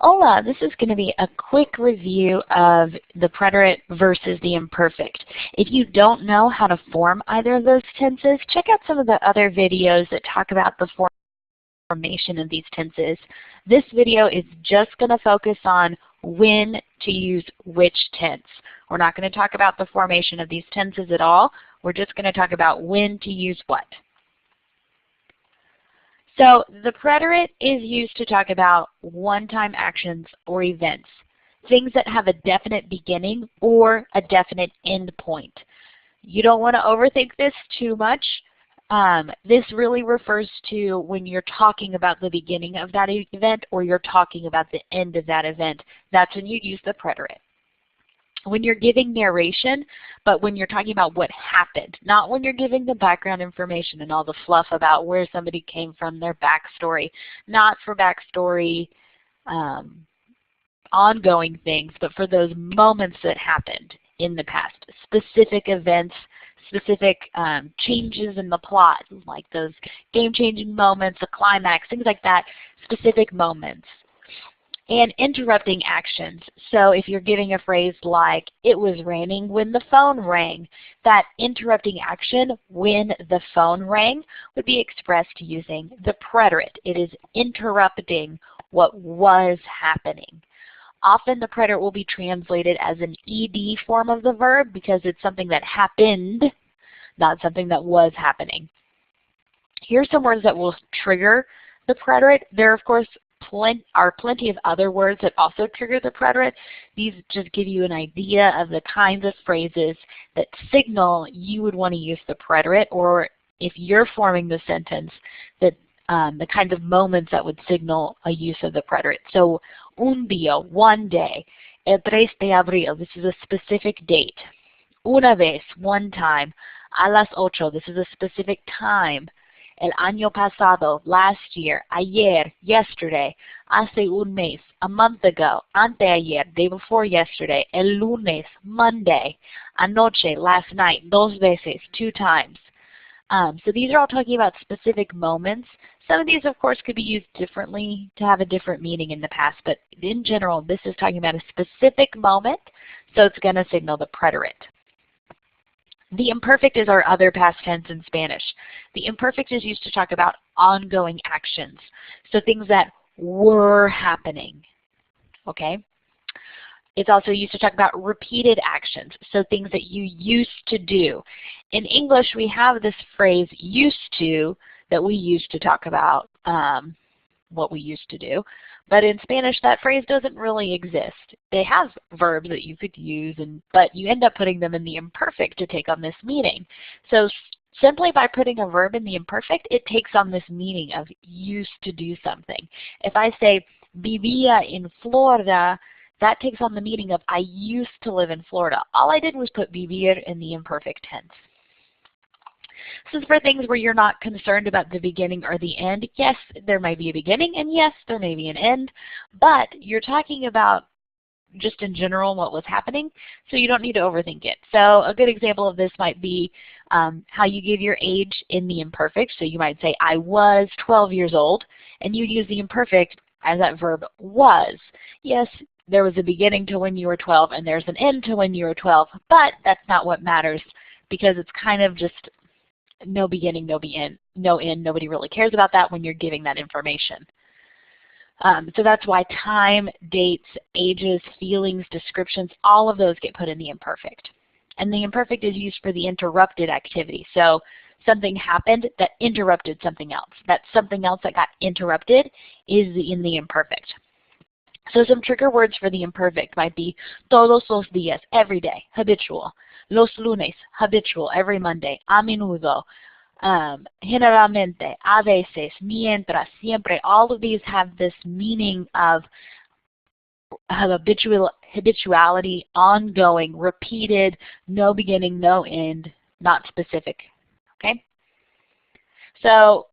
Hola, this is going to be a quick review of the preterite versus the imperfect. If you don't know how to form either of those tenses, check out some of the other videos that talk about the formation of these tenses. This video is just going to focus on when to use which tense. We're not going to talk about the formation of these tenses at all. We're just going to talk about when to use what. So the preterite is used to talk about one-time actions or events, things that have a definite beginning or a definite end point. You don't want to overthink this too much. This really refers to when you're talking about the beginning of that event or you're talking about the end of that event. That's when you use the preterite. When you're giving narration, but when you're talking about what happened, not when you're giving the background information and all the fluff about where somebody came from, their backstory, not for backstory ongoing things, but for those moments that happened in the past, specific events, specific changes in the plot, like those game-changing moments, the climax, things like that, specific moments. And interrupting actions. So if you're giving a phrase like, it was raining when the phone rang, that interrupting action when the phone rang would be expressed using the preterite. It is interrupting what was happening. Often the preterite will be translated as an ed form of the verb because it's something that happened, not something that was happening. Here's some words that will trigger the preterite. There, of course, are plenty of other words that also trigger the preterite. These just give you an idea of the kinds of phrases that signal you would want to use the preterite, or if you're forming the sentence, that the kinds of moments that would signal a use of the preterite. So, un día, one day. El 3 de abril, this is a specific date. Una vez, one time. A las 8, this is a specific time. El año pasado, last year. Ayer, yesterday. Hace un mes, a month ago. Anteayer, day before yesterday. El lunes, Monday. Anoche, last night. Dos veces, 2 times. So these are all talking about specific moments. Some of these, of course, could be used differently to have a different meaning in the past, but in general, this is talking about a specific moment, so it's going to signal the preterite. The imperfect is our other past tense in Spanish. The imperfect is used to talk about ongoing actions, so things that were happening, okay? It's also used to talk about repeated actions, so things that you used to do. In English, we have this phrase, used to, that we use to talk about what we used to do. But in Spanish, that phrase doesn't really exist. They have verbs that you could use, but you end up putting them in the imperfect to take on this meaning. So simply by putting a verb in the imperfect, it takes on this meaning of used to do something. If I say, vivía en Florida, that takes on the meaning of I used to live in Florida. All I did was put vivir in the imperfect tense. This is for things where you're not concerned about the beginning or the end. Yes, there might be a beginning, and yes, there may be an end, but you're talking about just in general what was happening, so you don't need to overthink it. So a good example of this might be how you give your age in the imperfect. So you might say, I was 12 years old, and you use the imperfect as that verb was. Yes, there was a beginning to when you were 12, and there's an end to when you were 12, but that's not what matters because it's kind of just no beginning, no end. Nobody really cares about that when you're giving that information. So that's why time, dates, ages, feelings, descriptions, all of those get put in the imperfect. And the imperfect is used for the interrupted activity. So something happened that interrupted something else. That something else that got interrupted is in the imperfect. So some trigger words for the imperfect might be todos los días, every day, habitual. Los lunes, habitual, every Monday. A menudo, generalmente, a veces, mientras, siempre. All of these have this meaning of habituality, ongoing, repeated, no beginning, no end, not specific. Okay? So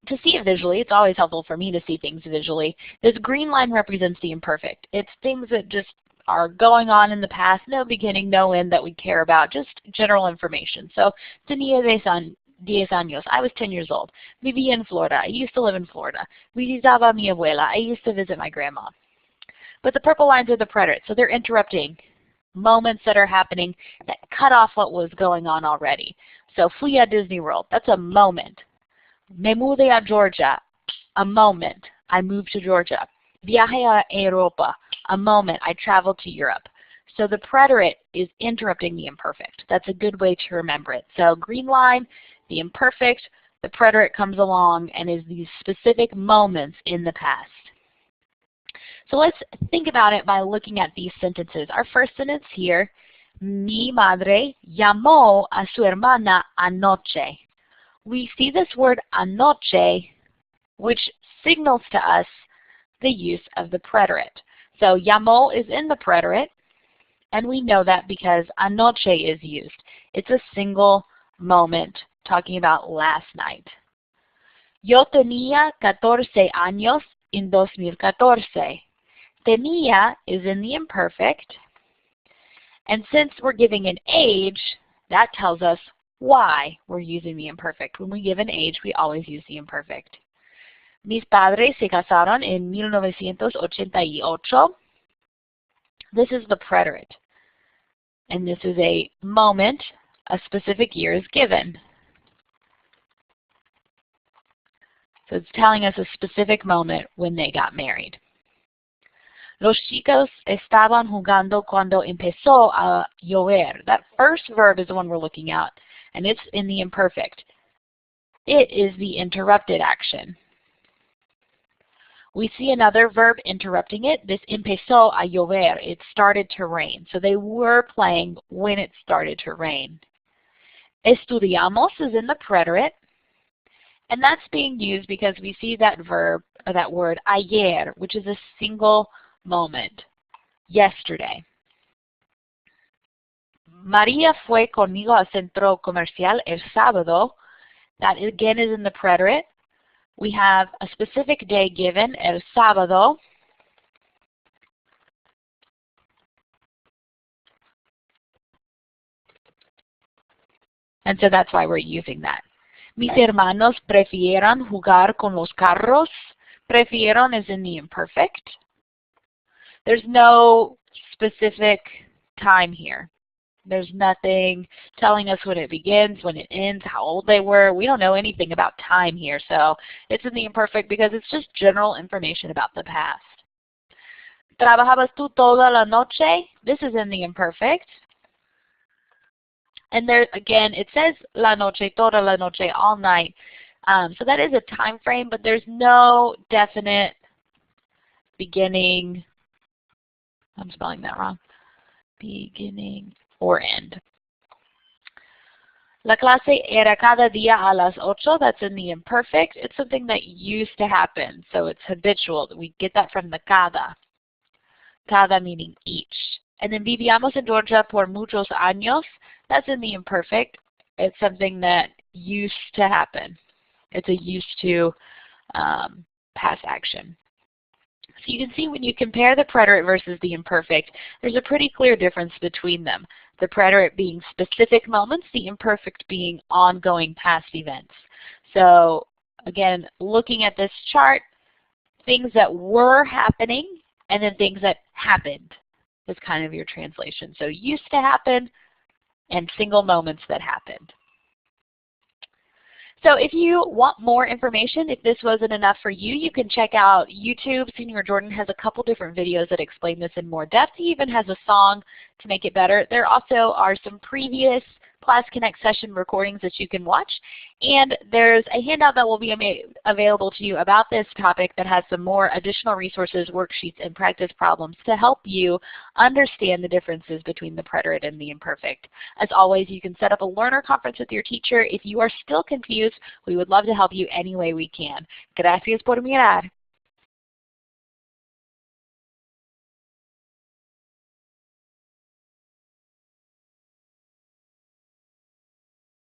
to see it visually, it's always helpful for me to see things visually. This green line represents the imperfect. It's things that just are going on in the past, no beginning, no end that we care about, just general information. So, tenía 10 años, I was 10 years old. Vivía en Florida, I used to live in Florida. Visitaba a mi abuela, I used to visit my grandma. But the purple lines are the preterite, so they're interrupting moments that are happening that cut off what was going on already. So fui a Disney World, that's a moment. Me mudé a Georgia, a moment. I moved to Georgia. Viajé a Europa, a moment. I traveled to Europe. So the preterite is interrupting the imperfect. That's a good way to remember it. So green line, the imperfect, the preterite comes along and is these specific moments in the past. So let's think about it by looking at these sentences. Our first sentence here, mi madre llamó a su hermana anoche. We see this word anoche, which signals to us the use of the preterite. So llamó is in the preterite, and we know that because anoche is used. It's a single moment talking about last night. Yo tenía 14 años en 2014. Tenía is in the imperfect, and since we're giving an age, that tells us why we're using the imperfect. When we give an age, we always use the imperfect. Mis padres se casaron en 1988. This is the preterite, and this is a moment, a specific year is given. So it's telling us a specific moment when they got married. Los chicos estaban jugando cuando empezó a llover. That first verb is the one we're looking at, and it's in the imperfect. It is the interrupted action. We see another verb interrupting it. This empezó a llover. It started to rain. So they were playing when it started to rain. Estudiamos is in the preterite. And that's being used because we see that verb, or that word, ayer, which is a single moment, yesterday. María fue conmigo al centro comercial el sábado. That again is in the preterite. We have a specific day given, el sábado. And so that's why we're using that. Mis hermanos prefirieron jugar con los carros. Prefirieron is in the imperfect. There's no specific time here. There's nothing telling us when it begins, when it ends, how old they were. We don't know anything about time here, so it's in the imperfect because it's just general information about the past. ¿Trabajabas tú toda la noche? This is in the imperfect. And there, again, it says la noche, toda la noche, all night. So that is a time frame, but there's no definite beginning. I'm spelling that wrong. Beginning or end. La clase era cada día a las 8. That's in the imperfect. It's something that used to happen, so it's habitual. We get that from the cada. Cada meaning each. And then vivíamos en Georgia por muchos años. That's in the imperfect. It's something that used to happen. It's a used to past action. So you can see when you compare the preterite versus the imperfect, there's a pretty clear difference between them. The preterite being specific moments, the imperfect being ongoing past events. So again, looking at this chart, things that were happening and then things that happened is kind of your translation. So used to happen and single moments that happened. So if you want more information, if this wasn't enough for you, you can check out YouTube. Senior Jordan has a couple different videos that explain this in more depth. He even has a song to make it better. There also are some previous Class Connect session recordings that you can watch. And there's a handout that will be available to you about this topic that has some more additional resources, worksheets, and practice problems to help you understand the differences between the preterite and the imperfect. As always, you can set up a learner conference with your teacher. If you are still confused, we would love to help you any way we can. Gracias por mirar.